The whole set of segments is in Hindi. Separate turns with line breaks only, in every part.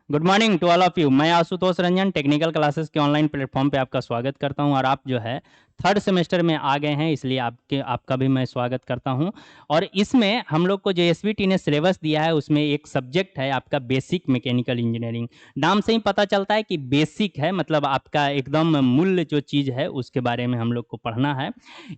Good morning to all of you. मैं आशुतोष रंजन टेक्निकल क्लासेस के ऑनलाइन प्लेटफॉर्म पे आपका स्वागत करता हूं और आप जो है थर्ड सेमेस्टर में आ गए हैं, इसलिए आपका भी मैं स्वागत करता हूं। और इसमें हम लोग को जो एसवीटी ने सिलेबस दिया है उसमें एक सब्जेक्ट है आपका बेसिक मैकेनिकल इंजीनियरिंग। नाम से ही पता चलता है कि बेसिक है, मतलब आपका एकदम मूल्य जो चीज़ है उसके बारे में हम लोग को पढ़ना है।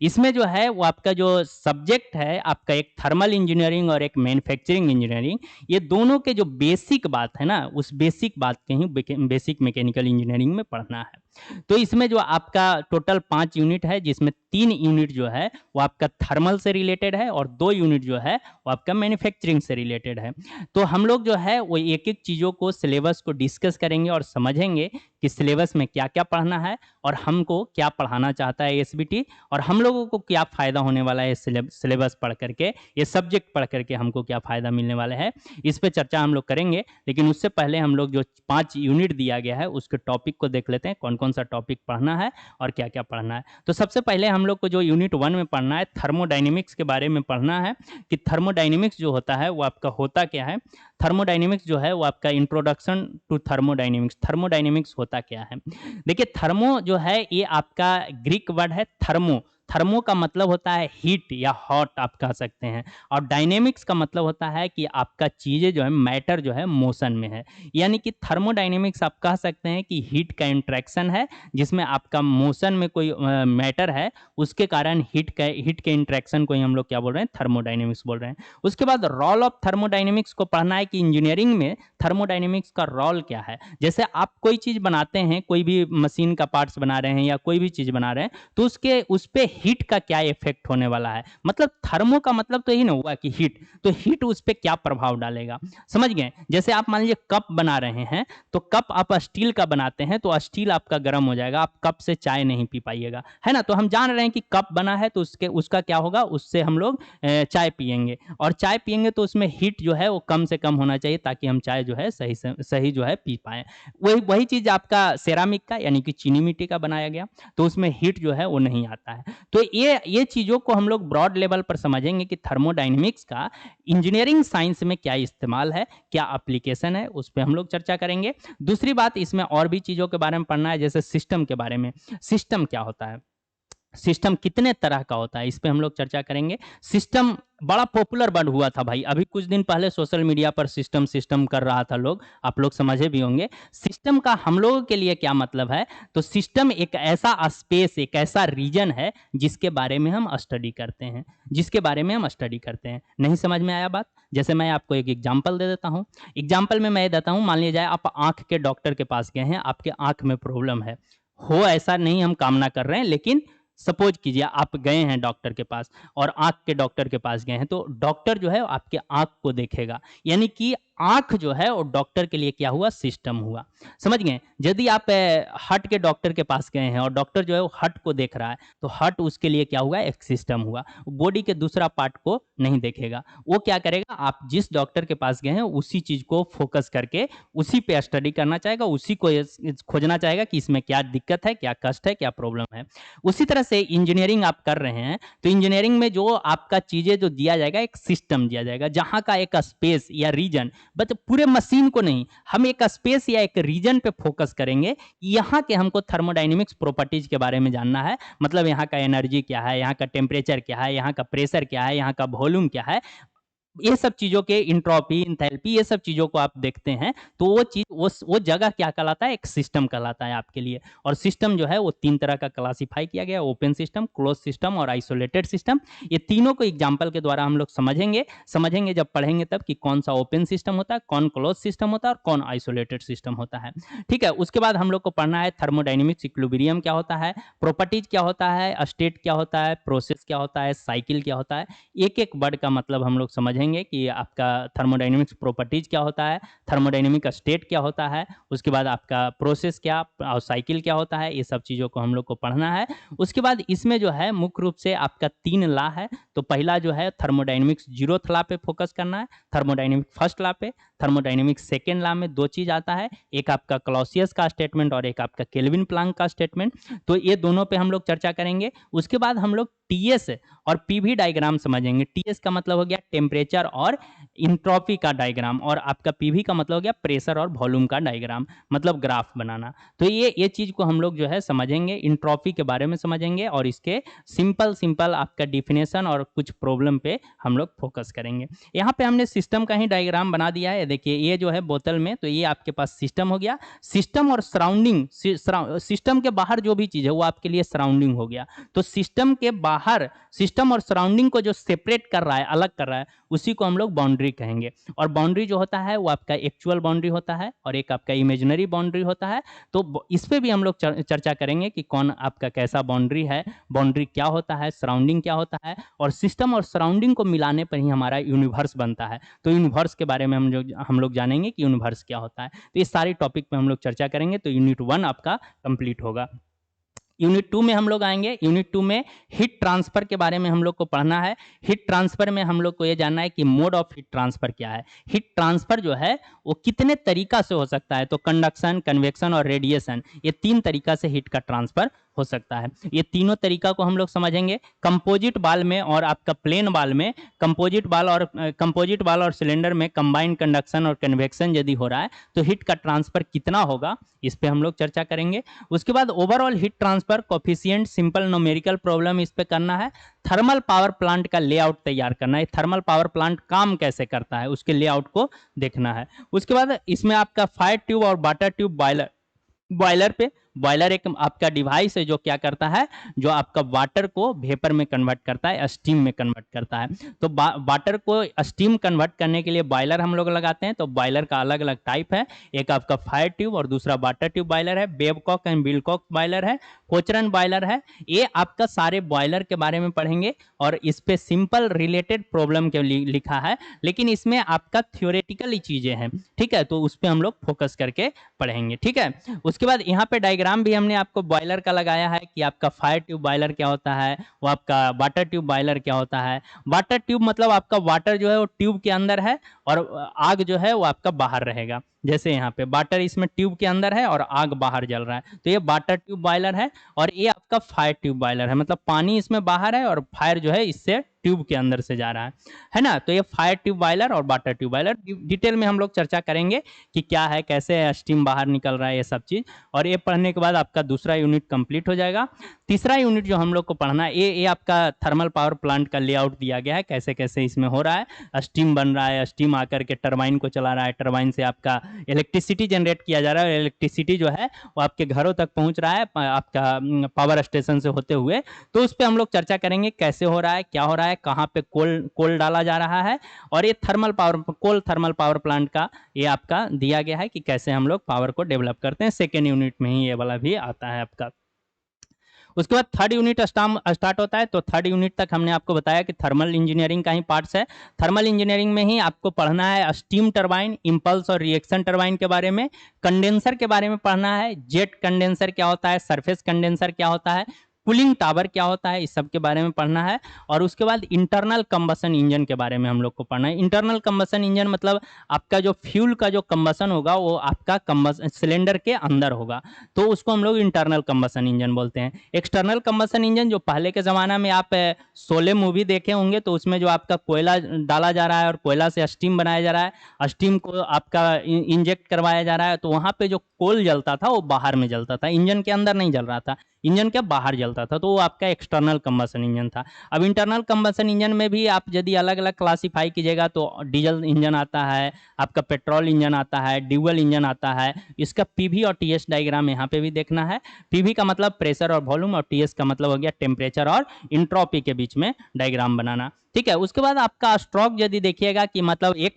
इसमें जो है वो आपका जो सब्जेक्ट है आपका एक थर्मल इंजीनियरिंग और एक मैन्युफैक्चरिंग इंजीनियरिंग, ये दोनों के जो बेसिक बात है ना उस बेसिक बात के ही बेसिक मैकेनिकल इंजीनियरिंग में पढ़ना है। तो इसमें जो आपका टोटल 5 यूनिट है, जिसमें 3 यूनिट जो है वो आपका थर्मल से रिलेटेड है और 2 यूनिट जो है वो आपका मैन्युफैक्चरिंग से रिलेटेड है। तो हम लोग जो है वो एक एक चीज़ों को सिलेबस को डिस्कस करेंगे और समझेंगे कि सिलेबस में क्या क्या पढ़ना है और हमको क्या पढ़ाना चाहता है एसबीटी, और हम लोगों को क्या फ़ायदा होने वाला है सिलेबस पढ़ करके, ये सब्जेक्ट पढ़ करके हमको क्या फ़ायदा मिलने वाला है, इस पे चर्चा हम लोग करेंगे। लेकिन उससे पहले हम लोग जो 5 यूनिट दिया गया है उसके टॉपिक को देख लेते हैं, कौन कौन सा टॉपिक पढ़ना है और क्या क्या पढ़ना है। तो सबसे पहले हम लोग को जो यूनिट 1 में पढ़ना है थर्मोडाइनमिक्स के बारे में पढ़ना है कि थर्मोडाइनमिक्स जो होता है वो आपका होता क्या है। थर्मोडाइनमिक्स जो है वो आपका इंट्रोडक्शन टू थर्मोडाइनमिक्स, थर्मोडाइनमिक्स होता क्या है। देखिए थर्मो जो है ये आपका ग्रीक वर्ड है थर्मो। थर्मो का मतलब होता है हीट या हॉट आप कह सकते हैं, और डायनेमिक्स का मतलब होता है कि आपका चीज़ें जो है मैटर जो है मोशन में है। यानी कि थर्मोडायनेमिक्स आप कह सकते हैं कि हीट का इंट्रैक्शन है, जिसमें आपका मोशन में कोई मैटर है, उसके कारण हीट के इंट्रैक्शन को ही हम लोग क्या बोल रहे हैं, थर्मोडायनेमिक्स बोल रहे हैं। उसके बाद रोल ऑफ थर्मोडायनेमिक्स को पढ़ना है कि इंजीनियरिंग में थर्मोडायनेमिक्स का रोल क्या है। जैसे आप कोई चीज़ बनाते हैं, कोई भी मशीन का पार्ट्स बना रहे हैं या कोई भी चीज़ बना रहे हैं, तो उसके उस पे हीट का क्या इफेक्ट होने वाला है। मतलब थर्मो का मतलब तो यही ना हुआ कि हीट, तो हीट उस पे क्या प्रभाव डालेगा, समझ गए। जैसे आप मान लीजिए कप बना रहे हैं, तो कप आप स्टील का बनाते हैं तो स्टील आपका गर्म हो जाएगा, आप कप से चाय नहीं पी पाइएगा, है ना। तो हम जान रहे हैं कि कप बना है तो उसका क्या होगा, उससे हम लोग चाय पियेंगे, और चाय पियेंगे तो उसमें हीट जो है वो कम से कम होना चाहिए ताकि हम चाय जो है सही से सही जो है पी पाए। वही वही चीज़ आपका सेरामिक का यानी कि चीनी मिट्टी का बनाया गया, तो उसमें हीट जो है वो नहीं आता है। तो ये चीज़ों को हम लोग ब्रॉड लेवल पर समझेंगे कि थर्मोडायनेमिक्स का इंजीनियरिंग साइंस में क्या इस्तेमाल है, क्या एप्लीकेशन है, उस पर हम लोग चर्चा करेंगे। दूसरी बात, इसमें और भी चीज़ों के बारे में पढ़ना है, जैसे सिस्टम के बारे में। सिस्टम क्या होता है, सिस्टम कितने तरह का होता है, इस पे हम लोग चर्चा करेंगे। सिस्टम बड़ा पॉपुलर वर्ड हुआ था भाई, अभी कुछ दिन पहले सोशल मीडिया पर सिस्टम सिस्टम कर रहा था लोग, आप लोग समझे भी होंगे। सिस्टम का हम लोगों के लिए क्या मतलब है, तो सिस्टम एक ऐसा स्पेस, एक ऐसा रीजन है जिसके बारे में हम स्टडी करते हैं, जिसके बारे में हम स्टडी करते हैं। नहीं समझ में आया बात, जैसे मैं आपको एक एग्जाम्पल दे देता हूँ। एग्जाम्पल में मैं देता हूँ, मान लिया जाए आप आंख के डॉक्टर के पास गए हैं, आपके आंख में प्रॉब्लम है, हो ऐसा नहीं हम कामना कर रहे हैं, लेकिन सपोज कीजिए आप गए हैं डॉक्टर के पास, और आँख के डॉक्टर के पास गए हैं, तो डॉक्टर जो है आपके आँख को देखेगा, यानी कि आँख जो है वो डॉक्टर के लिए क्या हुआ, सिस्टम हुआ, समझ गए। यदि आप हार्ट के डॉक्टर के पास गए हैं और डॉक्टर जो है वो हार्ट को देख रहा है, तो हार्ट उसके लिए क्या हुआ, एक सिस्टम हुआ, बॉडी के दूसरा पार्ट को नहीं देखेगा। वो क्या करेगा, आप जिस डॉक्टर के पास गए हैं उसी चीज़ को फोकस करके उसी पे स्टडी करना चाहेगा, उसी को खोजना चाहेगा कि इसमें क्या दिक्कत है, क्या कष्ट है, क्या प्रॉब्लम है। उसी तरह से इंजीनियरिंग आप कर रहे हैं, तो इंजीनियरिंग में जो आपका चीज़ें जो दिया जाएगा, एक सिस्टम दिया जाएगा जहाँ का एक स्पेस या रीजन, बट पूरे मशीन को नहीं, हम एक स्पेस या एक रीजन पे फोकस करेंगे। यहाँ के हमको थर्मोडाइनमिक्स प्रॉपर्टीज के बारे में जानना है, मतलब यहाँ का एनर्जी क्या है, यहाँ का टेम्परेचर क्या है, यहाँ का प्रेशर क्या है, यहाँ का वॉल्यूम क्या है, ये सब चीज़ों के एंट्रोपी, एंथैल्पी, ये सब चीज़ों को आप देखते हैं, तो वो चीज़ वो जगह क्या कहलाता है, एक सिस्टम कहलाता है आपके लिए। और सिस्टम जो है वो 3 तरह का क्लासिफाई किया गया, ओपन सिस्टम, क्लोज़ सिस्टम और आइसोलेटेड सिस्टम। ये तीनों को एग्जांपल के द्वारा हम लोग समझेंगे जब पढ़ेंगे तब, कि कौन सा ओपन सिस्टम होता है, कौन क्लोज़ सिस्टम होता है और कौन आइसोलेटेड सिस्टम होता है। ठीक है, उसके बाद हम लोग को पढ़ना है थर्मोडायनेमिक्स इक्विलिब्रियम क्या होता है, प्रॉपर्टीज क्या होता है, स्टेट क्या होता है, प्रोसेस क्या होता है, साइकिल क्या होता है। एक-एक वर्ड का मतलब हम लोग समझेंगे कि आपका थर्मोडायनेमिक्स प्रॉपर्टीज क्या होता है, थर्मोडायनेमिक स्टेट क्या होता है, उसके बाद आपका प्रोसेस क्या और साइकिल क्या होता है, ये सब चीज़ों को हम लोग को पढ़ना है। उसके बाद इसमें जो है मुख्य रूप से आपका 3 लॉ है। तो पहला जो है थर्मोडायनेमिक्स जीरोथ लॉ पे फोकस करना है, थर्मोडायनेमिक फर्स्ट लॉ पे, थर्मोडायनेमिक सेकेंड लॉ में 2 चीज़ आता है, एक आपका क्लॉसियस का स्टेटमेंट और एक आपका केल्विन प्लैंक का स्टेटमेंट। तो ये दोनों पे हम लोग चर्चा करेंगे। उसके बाद हम लोग टीएस और पीवी डायग्राम समझेंगे। टीएस का मतलब हो गया टेम्परेचर और इंट्रोपी का डायग्राम, और आपका पीवी का मतलब हो गया प्रेशर और वॉल्यूम का डायग्राम, मतलब ग्राफ बनाना। तो ये चीज़ को हम लोग जो है समझेंगे, इंट्रोपी के बारे में समझेंगे, और इसके सिंपल सिंपल आपका डिफिनेशन और कुछ प्रॉब्लम पे हम लोग फोकस करेंगे। यहाँ पे हमने सिस्टम का ही डायग्राम बना दिया है। देखिए ये जो है बोतल में, तो ये आपके पास सिस्टम हो गया। सिस्टम और सराउंडिंग, सिस्टम के बाहर जो भी चीज़ है वो आपके लिए सराउंडिंग हो गया। तो सिस्टम के बाहर, सिस्टम और सराउंडिंग को जो सेपरेट कर रहा है, अलग कर रहा है, उसी को हम लोग बाउंड्री कहेंगे। और बाउंड्री जो होता है वो आपका एक्चुअल बाउंड्री होता है और एक आपका इमेजिनरी बाउंड्री होता है। तो इस पे भी हम लोग चर्चा करेंगे कि कौन आपका कैसा बाउंड्री है, बाउंड्री क्या होता है, सराउंडिंग क्या होता है, और सिस्टम और सराउंडिंग को मिलाने पर ही हमारा यूनिवर्स बनता है। तो यूनिवर्स के बारे में हम लोग जानेंगे कि यूनिवर्स क्या होता है। तो इस सारी टॉपिक पे हम लोग चर्चा करेंगे। तो यूनिट 1 आपका कंप्लीट होगा। यूनिट 2 में हम लोग आएंगे। यूनिट 2 में हीट ट्रांसफर के बारे में हम लोग को पढ़ना है। हीट ट्रांसफर में हम लोग को ये जानना है कि मोड ऑफ हीट ट्रांसफर क्या है। हीट ट्रांसफर जो है वो कितने तरीका से हो सकता है। तो कंडक्शन, कन्वेक्शन और रेडिएशन, ये 3 तरीका से हीट का ट्रांसफर हो सकता है। ये तीनों तरीका को हम लोग समझेंगे। कंपोजिट बाल में और आपका प्लेन बाल में, कंपोजिट बाल और सिलेंडर में कंबाइंड कंडक्शन और कन्वेक्शन यदि हो रहा है तो हीट का ट्रांसफर कितना होगा, इस पे हम लोग चर्चा करेंगे। उसके बाद overall heat transfer coefficient, simple numerical problem इस पे करना है। थर्मल पावर प्लांट का लेआउट तैयार करना है। थर्मल पावर प्लांट काम कैसे करता है उसके लेआउट को देखना है। उसके बाद इसमें आपका फायर ट्यूब और वाटर ट्यूब बॉयलर पे, बॉयलर एक आपका डिवाइस है जो क्या करता है, जो आपका वाटर को वेपर में कन्वर्ट करता है, स्टीम में कन्वर्ट करता है। तो वाटर को स्टीम कन्वर्ट करने के लिए बॉयलर हम लोग लगाते हैं। तो बॉयलर का अलग अलग टाइप है, एक आपका फायर ट्यूब और दूसरा वाटर ट्यूब बॉयलर है, बेबकॉक एंड बिलकॉक बॉयलर है, कोचरन बॉयलर है। ये आपका सारे बॉयलर के बारे में पढ़ेंगे और इस पे सिंपल रिलेटेड प्रॉब्लम के लिखा है, लेकिन इसमें आपका थ्योरेटिकली चीजें हैं, ठीक है। तो उस पर हम लोग फोकस करके पढ़ेंगे, ठीक है। उसके बाद यहाँ पे डायग्राम भी हमने आपको बॉयलर का लगाया है कि आपका फायर ट्यूब बॉयलर क्या होता है, वो आपका वाटर ट्यूब बॉयलर क्या होता है। वाटर ट्यूब मतलब आपका वाटर जो है वो ट्यूब के अंदर है और आग जो है वो आपका बाहर रहेगा। जैसे यहाँ पे वाटर इसमें ट्यूब के अंदर है और आग बाहर जल रहा है, तो ये वाटर ट्यूब बॉयलर है। और ये आपका फायर ट्यूब बॉयलर है, मतलब पानी इसमें बाहर है और फायर जो है इससे ट्यूब के अंदर से जा रहा है ना। तो ये फायर ट्यूब बॉयलर और वाटर ट्यूब बॉयलर डिटेल में हम लोग चर्चा करेंगे कि क्या है, कैसे स्टीम बाहर निकल रहा है, ये सब चीज़। और ये पढ़ने के बाद आपका दूसरा यूनिट कंप्लीट हो जाएगा। तीसरा यूनिट जो हम लोग को पढ़ना है, ये आपका थर्मल पावर प्लांट का लेआउट दिया गया है, कैसे कैसे इसमें हो रहा है। स्टीम बन रहा है, स्टीम आकर के टरबाइन को चला रहा है, टरबाइन से आपका इलेक्ट्रिसिटी जनरेट किया जा रहा है, और इलेक्ट्रिसिटी जो है वो आपके घरों तक पहुंच रहा है आपका पावर स्टेशन से होते हुए। तो उस पर हम लोग चर्चा करेंगे कैसे हो रहा है, क्या हो रहा है, कहाँ पे कोल डाला जा रहा है। और ये कोल थर्मल पावर प्लांट का ये आपका दिया गया है कि कैसे हम लोग पावर को डेवलप करते हैं। सेकेंड यूनिट में ही ये वाला भी आता है आपका। उसके बाद थर्ड यूनिट स्टार्ट होता है। तो थर्ड यूनिट तक हमने आपको बताया कि थर्मल इंजीनियरिंग का ही पार्ट्स है। थर्मल इंजीनियरिंग में ही आपको पढ़ना है स्टीम टरबाइन, इंपल्स और रिएक्शन टरबाइन के बारे में, कंडेंसर के बारे में पढ़ना है, जेट कंडेंसर क्या होता है, सरफेस कंडेंसर क्या होता है, कूलिंग टावर क्या होता है, इस सब के बारे में पढ़ना है। और उसके बाद इंटरनल कंबसन इंजन के बारे में हम लोग को पढ़ना है। इंटरनल कंबसन इंजन मतलब आपका जो फ्यूल का जो कंबसन होगा वो आपका सिलेंडर के अंदर होगा, तो उसको हम लोग इंटरनल कंबसन इंजन बोलते हैं। एक्सटर्नल कंबसन इंजन जो पहले के ज़माना में आप शोले मूवी देखे होंगे, तो उसमें जो आपका कोयला डाला जा रहा है और कोयला से स्टीम बनाया जा रहा है, स्टीम को आपका इंजेक्ट करवाया जा रहा है, तो वहाँ पे जो कोल जलता था वो बाहर में जलता था, इंजन के अंदर नहीं जल रहा था, इंजन के बाहर जलता था, तो वो आपका एक्सटर्नल कंबसन इंजन था। अब इंटरनल कंबसन इंजन में भी आप यदि अलग अलग क्लासीफाई कीजिएगा तो डीजल इंजन आता है, आपका पेट्रोल इंजन आता है, ड्यूल इंजन आता है। इसका पीवी और टीएस डायग्राम यहाँ पे भी देखना है। पीवी का मतलब प्रेशर और वॉल्यूम, और टीएस का मतलब हो गया टेम्परेचर और इंट्रोपी के बीच में डायग्राम बनाना, ठीक है। उसके बाद आपका स्ट्रोक यदि देखिएगा कि मतलब एक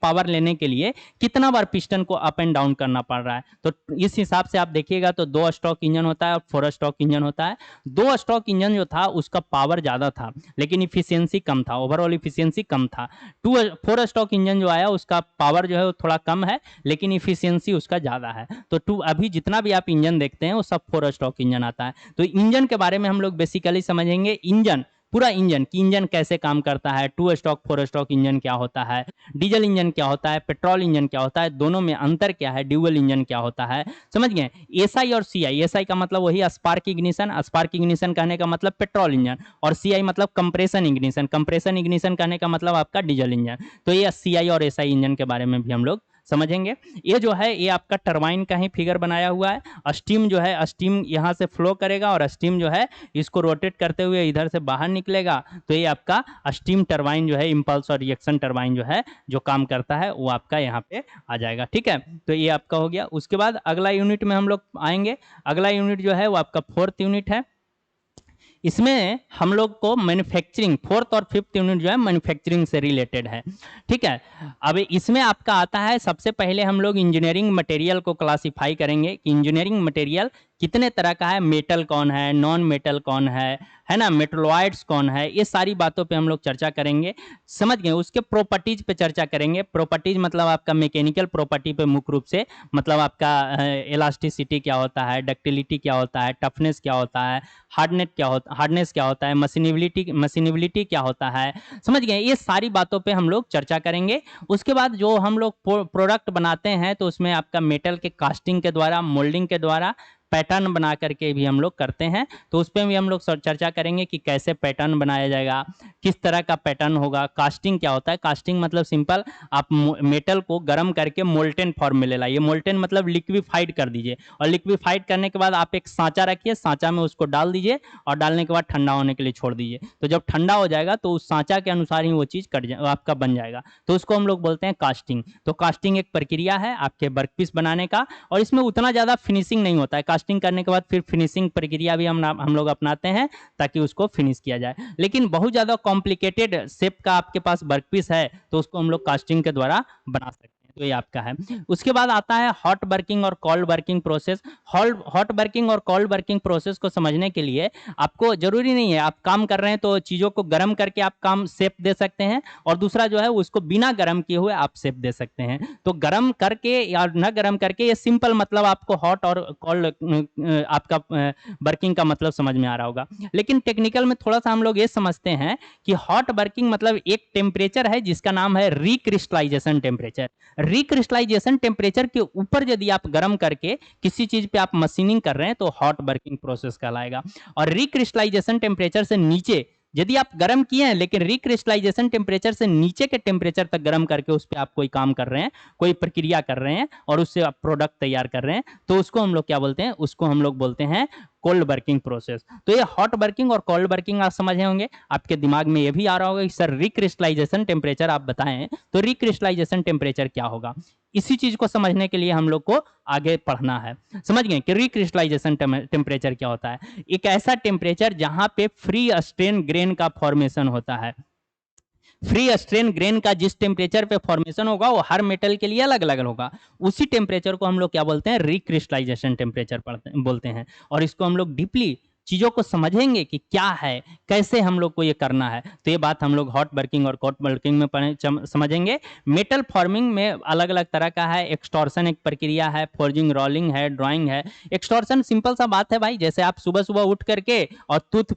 पावर लेने के लिए कितना बार पिस्टन को अप एंड डाउन करना पड़ रहा है, तो इस हिसाब से आप देखिएगा तो 2 स्ट्रोक इंजन होता है और 4 स्ट्रोक इंजन होता है। 2 स्ट्रोक इंजन जो था उसका पावर ज़्यादा था लेकिन इफिशियंसी कम था, ओवरऑल इफिशियंसी कम था। 4 स्ट्रोक इंजन जो आया उसका पावर जो है वो थोड़ा कम है लेकिन इफिशियंसी उसका ज़्यादा है। तो अभी जितना भी आप इंजन देखते हैं वो सब 4 स्ट्रोक इंजन आता है। तो इंजन के बारे में हम लोग बेसिकली समझेंगे। इंजन पूरा इंजन कि इंजन कैसे काम करता है, 2 स्ट्रोक 4 स्ट्रोक इंजन क्या होता है, डीजल इंजन क्या होता है, पेट्रोल इंजन क्या होता है, दोनों में अंतर क्या है, ड्यूल इंजन क्या होता है, समझ गए। एसआई और सीआई, एसआई का मतलब वही स्पार्क इग्निशन, स्पार्क इग्निशन कहने का मतलब पेट्रोल इंजन, और सीआई मतलब कंप्रेशन इग्निशन, कंप्रेशन इग्निशन कहने का मतलब आपका डीजल इंजन। तो ये सीआई और एसआई इंजन के बारे में भी हम लोग समझेंगे। ये जो है ये आपका टरबाइन का ही फिगर बनाया हुआ है। स्टीम जो है, स्टीम यहाँ से फ्लो करेगा और स्टीम जो है इसको रोटेट करते हुए इधर से बाहर निकलेगा। तो ये आपका स्टीम टरबाइन जो है, इम्पल्स और रिएक्शन टरबाइन जो है जो काम करता है वो आपका यहाँ पे आ जाएगा। ठीक है, तो ये आपका हो गया। उसके बाद अगला यूनिट में हम लोग आएंगे। अगला यूनिट जो है वो आपका 4th यूनिट है। इसमें हम लोग को मैन्युफैक्चरिंग, 4th और 5th यूनिट जो है मैन्युफैक्चरिंग से रिलेटेड है। ठीक है, अब इसमें आपका आता है, सबसे पहले हम लोग इंजीनियरिंग मटेरियल को क्लासिफाई करेंगे कि इंजीनियरिंग मटेरियल कितने तरह का है, मेटल कौन है, नॉन मेटल कौन है ना, मेटलॉइड्स कौन है, ये सारी बातों पे हम लोग चर्चा करेंगे। समझ गए। उसके प्रॉपर्टीज पे चर्चा करेंगे। प्रॉपर्टीज मतलब आपका मैकेनिकल प्रॉपर्टी पे मुख्य रूप से, मतलब आपका इलास्टिसिटी क्या होता है, डक्टिलिटी क्या होता है, टफनेस क्या होता है, हार्डनेस क्या होता है, मशीनेबिलिटी क्या होता है, समझ गए। ये सारी बातों पे हम लोग चर्चा करेंगे। उसके बाद जो हम लोग प्रोडक्ट बनाते हैं तो उसमें आपका मेटल के कास्टिंग के द्वारा, मोल्डिंग के द्वारा, पैटर्न बना करके भी हम लोग करते हैं। तो उस पर भी हम लोग चर्चा करेंगे कि कैसे पैटर्न बनाया जाएगा, किस तरह का पैटर्न होगा। कास्टिंग क्या होता है, कास्टिंग मतलब सिंपल, आप मेटल को गर्म करके मोल्टेन फॉर्म में ले लाइए। मोल्टेन मतलब लिक्विफाइड कर दीजिए, और लिक्विफाइड करने के बाद आप एक सांचा रखिए, सांचा में उसको डाल दीजिए और डालने के बाद ठंडा होने के लिए छोड़ दीजिए। तो जब ठंडा हो जाएगा तो उस सांचा के अनुसार ही वो चीज़ आपका बन जाएगा। तो उसको हम लोग बोलते हैं कास्टिंग। तो कास्टिंग एक प्रक्रिया है आपके वर्कपीस बनाने का, और इसमें उतना ज़्यादा फिनिशिंग नहीं होता है। कास्टिंग करने के बाद फिर फिनिशिंग प्रक्रिया भी हम लोग अपनाते हैं ताकि उसको फिनिश किया जाए। लेकिन बहुत ज़्यादा कॉम्प्लिकेटेड शेप का आपके पास वर्कपीस है तो उसको हम लोग कास्टिंग के द्वारा बना सकते हैं। तो ये आपका है। उसके बाद आता है हॉट वर्किंग और cold working process. Hot working और कोल्ड वर्किंग प्रोसेस को समझने के लिए आपको जरूरी नहीं है, आप काम कर रहे हैं तो चीज़ों को गर्म करके आप काम शेप दे सकते हैं, और दूसरा जो है उसको बिना गर्म किए हुए आप शेप दे सकते हैं। तो गर्म करके या न गर्म करके, ये सिंपल मतलब आपको हॉट और कोल्ड आपका वर्किंग का मतलब समझ में आ रहा होगा। लेकिन टेक्निकल में थोड़ा सा हम लोग ये समझते हैं कि हॉट वर्किंग मतलब एक टेम्परेचर है जिसका नाम है रिक्रिस्टलाइजेशन टेम्परेचर। रिक्रिस्टलाइजेशन टेम्परेचर के ऊपर यदि आप गर्म करके किसी चीज पे आप मशीनिंग कर रहे हैं तो हॉट वर्किंग प्रोसेस कहलाएगा। और रिक्रिस्टलाइजेशन टेम्परेचर से नीचे यदि आप गर्म किए हैं लेकिन रिक्रिस्टलाइजेशन टेम्परेचर से नीचे के टेम्परेचर तक गर्म करके उस पर आप कोई काम कर रहे हैं, कोई प्रक्रिया कर रहे हैं और उससे आप प्रोडक्ट तैयार कर रहे हैं, तो उसको हम लोग क्या बोलते हैं, उसको हम लोग बोलते हैं कोल्ड वर्किंग प्रोसेस। तो ये हॉट वर्किंग और कोल्ड वर्किंग आप समझे होंगे। आपके दिमाग में ये भी आ रहा होगा कि सर रिक्रिस्टलाइजेशन टेम्परेचर आप बताएं, तो रिक्रिस्टलाइजेशन टेम्परेचर क्या होगा। इसी चीज को समझने के लिए हम लोग को आगे पढ़ना है। समझ गए कि रिक्रिस्टलाइजेशन टेम्परेचर क्या होता है। एक ऐसा टेम्परेचर जहां पे फ्री स्ट्रेन ग्रेन का फॉर्मेशन होता है। फ्री स्ट्रेन ग्रेन का जिस टेम्परेचर पे फॉर्मेशन होगा वो हर मेटल के लिए अलग अलग होगा। उसी टेम्परेचर को हम लोग क्या बोलते हैं, रिक्रिस्टलाइजेशन टेम्परेचर बोलते हैं। और इसको हम लोग डीपली चीज़ों को समझेंगे कि क्या है, कैसे हम लोग को ये करना है। तो ये बात हम लोग हॉट वर्किंग और कोल्ड वर्किंग में समझेंगे। मेटल फॉर्मिंग में अलग अलग तरह का है। एक्सटॉर्शन एक प्रक्रिया है, फोर्जिंग, रोलिंग है, ड्राइंग है। एक्सटॉर्शन सिंपल सा बात है भाई, जैसे आप सुबह सुबह उठ करके और टूथ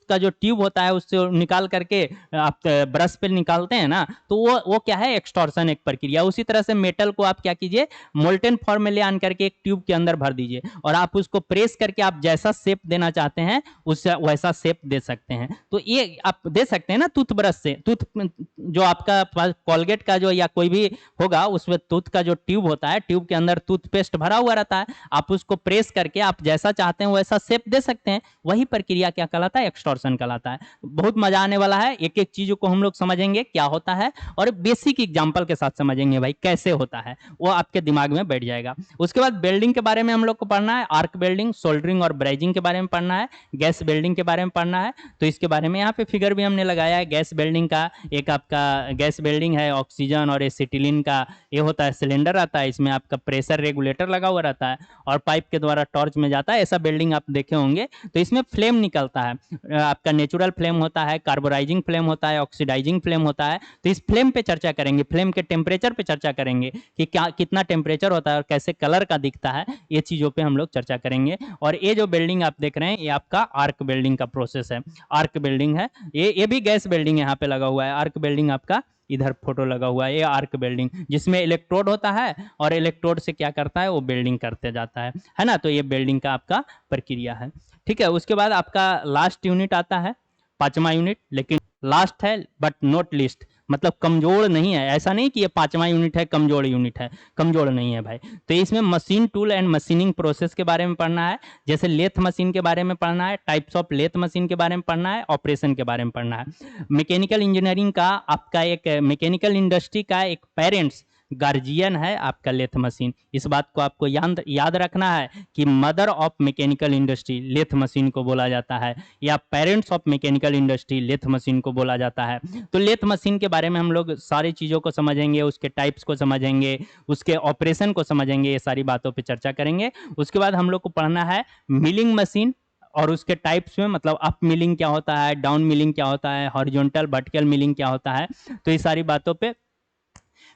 का जो ट्यूब होता है उससे निकाल करके आप ब्रश पे निकालते हैं ना, तो वो क्या है, एक्सटॉर्शन एक प्रक्रिया। उसी तरह से मेटल को आप क्या कीजिए, मोल्टेन फॉर्म में ले आन करके एक ट्यूब के अंदर भर दीजिए और आप उसको प्रेस करके आप जैसा शेप देना चाहते हैं उससे वैसा शेप दे सकते हैं। तो ये आप दे सकते हैं ना टूथब्रश से। टूथ जो आपका कॉलगेट का जो या कोई भी होगा उसमें टूथ का जो ट्यूब होता है, ट्यूब के अंदर टूथपेस्ट भरा हुआ रहता है, आप उसको प्रेस करके आप जैसा चाहते हैं वैसा शेप दे सकते हैं। वही प्रक्रिया क्या कहलाता है, एक्सटॉर्शन कहलाता है। बहुत मजा आने वाला है, एक एक चीजों को हम लोग समझेंगे क्या होता है और बेसिक एग्जांपल के साथ समझेंगे भाई कैसे होता है, वो आपके दिमाग में बैठ जाएगा। उसके बाद वेल्डिंग के बारे में हम लोग को पढ़ना है, आर्क वेल्डिंग, सोल्डरिंग और ब्रेजिंग के बारे में पढ़ना है, गैस वेल्डिंग के बारे में पढ़ना है। तो इसके बारे में यहाँ पे फिगर भी हमने लगाया है गैस वेल्डिंग का। एक आपका गैस वेल्डिंग है, ऑक्सीजन और एसिटिलीन का ये होता है, सिलेंडर आता है, इसमें आपका प्रेशर रेगुलेटर लगा हुआ रहता है और पाइप के द्वारा टॉर्च में जाता है। ऐसा वेल्डिंग आप देखे होंगे। तो इसमें फ्लेम निकलता है, आपका नेचुरल फ्लेम होता है, कार्बोराइजिंग फ्लेम होता है, ऑक्सीडाइजिंग फ्लेम होता है। तो इस फ्लेम पे चर्चा करेंगे, फ्लेम के टेम्परेचर पे चर्चा करेंगे कि क्या कितना टेम्परेचर होता है और कैसे कलर का दिखता है, ये चीज़ों पे हम लोग चर्चा करेंगे। और ये जो वेल्डिंग आप देख रहे हैं, ये आपका आर्क वेल्डिंग का प्रोसेस है। आर्क वेल्डिंग है, ये भी गैस वेल्डिंग यहाँ पे लगा हुआ है। आर्क वेल्डिंग आपका इधर फोटो लगा हुआ है, ये आर्क वेल्डिंग, जिसमें इलेक्ट्रोड होता है और इलेक्ट्रोड से क्या करता है, वो वेल्डिंग करते जाता है ना। तो ये वेल्डिंग का आपका प्रक्रिया है, ठीक है। उसके बाद आपका लास्ट यूनिट आता है, 5वां यूनिट, लेकिन लास्ट है बट नॉट लिस्ट, मतलब कमजोर नहीं है। ऐसा नहीं कि ये 5वां यूनिट है कमजोर यूनिट है, कमजोर नहीं है भाई। तो इसमें machine tool and machining process के बारे में पढ़ना है, जैसे लेथ मशीन के बारे में पढ़ना है, टाइप्स ऑफ लेथ मशीन के बारे में पढ़ना है, ऑपरेशन के बारे में पढ़ना है। मैकेनिकल इंजीनियरिंग का आपका एक, मैकेनिकल इंडस्ट्री का एक पेरेंट्स गार्जियन है आपका लेथ मशीन। इस बात को आपको याद रखना है कि mother of mechanical industry lathe machine को बोला जाता है, या parents of mechanical industry lathe machine को बोला जाता है। तो लेथ मशीन के बारे में हम लोग सारी चीज़ों को समझेंगे, उसके टाइप्स को समझेंगे, उसके ऑपरेशन को समझेंगे, ये सारी बातों पर चर्चा करेंगे। उसके बाद हम लोग को पढ़ना है मिलिंग मशीन और उसके टाइप्स में, मतलब अप मिलिंग क्या होता है, डाउन मिलिंग क्या होता है, हॉरिजॉन्टल वर्टिकल मिलिंग क्या होता है। तो ये सारी बातों पे,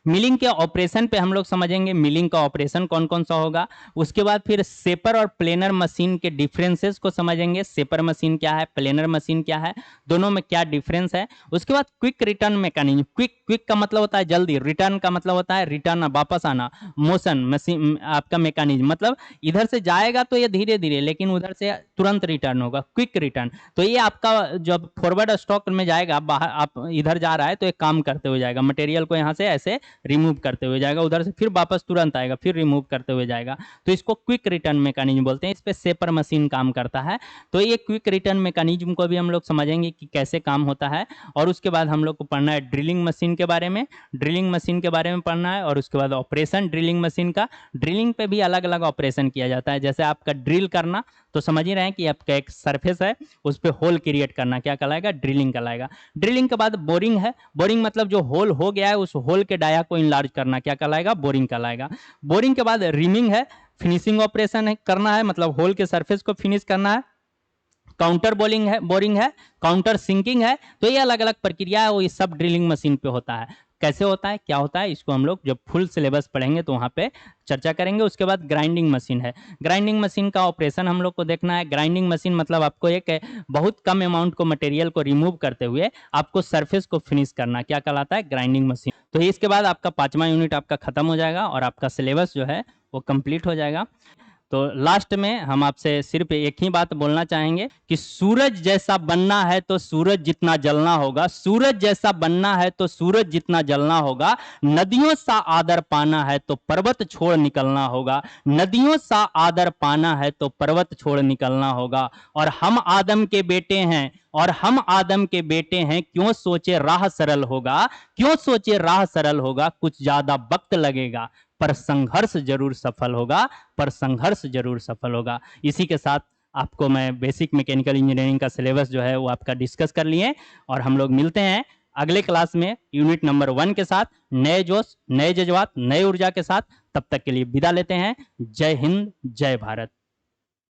मिलिंग के ऑपरेशन पे हम लोग समझेंगे, मिलिंग का ऑपरेशन कौन कौन सा होगा। उसके बाद फिर सेपर और प्लेनर मशीन के डिफरेंसेस को समझेंगे, सेपर मशीन क्या है, प्लेनर मशीन क्या है, दोनों में क्या डिफरेंस है। उसके बाद क्विक रिटर्न मैकेनिज्म, क्विक का मतलब होता है जल्दी, रिटर्न का मतलब होता है रिटर्न, वापस आना, मोशन मशीन आपका मैकेनिज्म, मतलब इधर से जाएगा तो ये धीरे धीरे, लेकिन उधर से तुरंत रिटर्न होगा, क्विक रिटर्न। तो ये आपका जब फॉरवर्ड स्टॉक में जाएगा, बाहर आप इधर जा रहा है तो एक काम करते हुए जाएगा, मटेरियल को यहाँ से ऐसे रिमूव करते हुए जाएगा, उधर से फिर वापस तुरंत आएगा, फिर रिमूव करते हुए जाएगा। तो इसको क्विक रिटर्न मैकेनिज्म बोलते हैं। इस पे सेपर मशीन काम करता है। तो ये क्विक रिटर्न मैकेनिज्म को भी हम लोग समझेंगे कि कैसे काम होता है। और उसके बाद हम लोग को पढ़ना है ड्रिलिंग मशीन के बारे में, ड्रिलिंग मशीन के बारे में पढ़ना है। और उसके बाद ऑपरेशन ड्रिलिंग मशीन का, ड्रिलिंग पे भी अलग अलग ऑपरेशन किया जाता है। जैसे आपका ड्रिल करना, तो समझ ही रहे हैं कि आपका एक सरफेस है, उस पर होल क्रिएट करना क्या कहलाएगा, ड्रिलिंग कहलाएगा। ड्रिलिंग के बाद बोरिंग है, बोरिंग मतलब जो होल हो गया है उस होल के डाया को इनलार्ज करना क्या कहलाएगा, बोरिंग कहलाएगा। बोरिंग के बाद रिमिंग है, फिनिशिंग ऑपरेशन है, करना है, मतलब होल के सरफेस को फिनिश करना है। काउंटर बोरिंग है, काउंटर सिंकिंग है। तो ये अलग अलग प्रक्रिया है, वो ये सब ड्रिलिंग मशीन पे होता है। कैसे होता है, क्या होता है, इसको हम लोग जब फुल सिलेबस पढ़ेंगे तो वहाँ पे चर्चा करेंगे। उसके बाद ग्राइंडिंग मशीन है, ग्राइंडिंग मशीन का ऑपरेशन हम लोग को देखना है। ग्राइंडिंग मशीन मतलब आपको एक बहुत कम अमाउंट को मटेरियल को रिमूव करते हुए आपको सरफेस को फिनिश करना क्या कहलाता है, ग्राइंडिंग मशीन। तो इसके बाद आपका 5वां यूनिट आपका खत्म हो जाएगा और आपका सिलेबस जो है वो कंप्लीट हो जाएगा। तो लास्ट में हम आपसे सिर्फ एक ही बात बोलना चाहेंगे कि सूरज जैसा बनना है तो सूरज जितना जलना होगा, सूरज जैसा बनना है तो सूरज जितना जलना होगा। नदियों सा आदर पाना है तो पर्वत छोड़ निकलना होगा, नदियों सा आदर पाना है तो पर्वत छोड़ निकलना होगा। और हम आदम के बेटे हैं, और हम आदम के बेटे हैं, क्यों सोचे राह सरल होगा, क्यों सोचे राह सरल होगा, कुछ ज्यादा वक्त लगेगा पर संघर्ष जरूर सफल होगा, पर संघर्ष जरूर सफल होगा। इसी के साथ आपको मैं बेसिक मैकेनिकल इंजीनियरिंग का सिलेबस जो है वो आपका डिस्कस कर लिए, और हम लोग मिलते हैं अगले क्लास में यूनिट नंबर 1 के साथ, नए जोश, नए जज्बात, नए ऊर्जा के साथ। तब तक के लिए विदा लेते हैं। जय हिंद, जय भारत।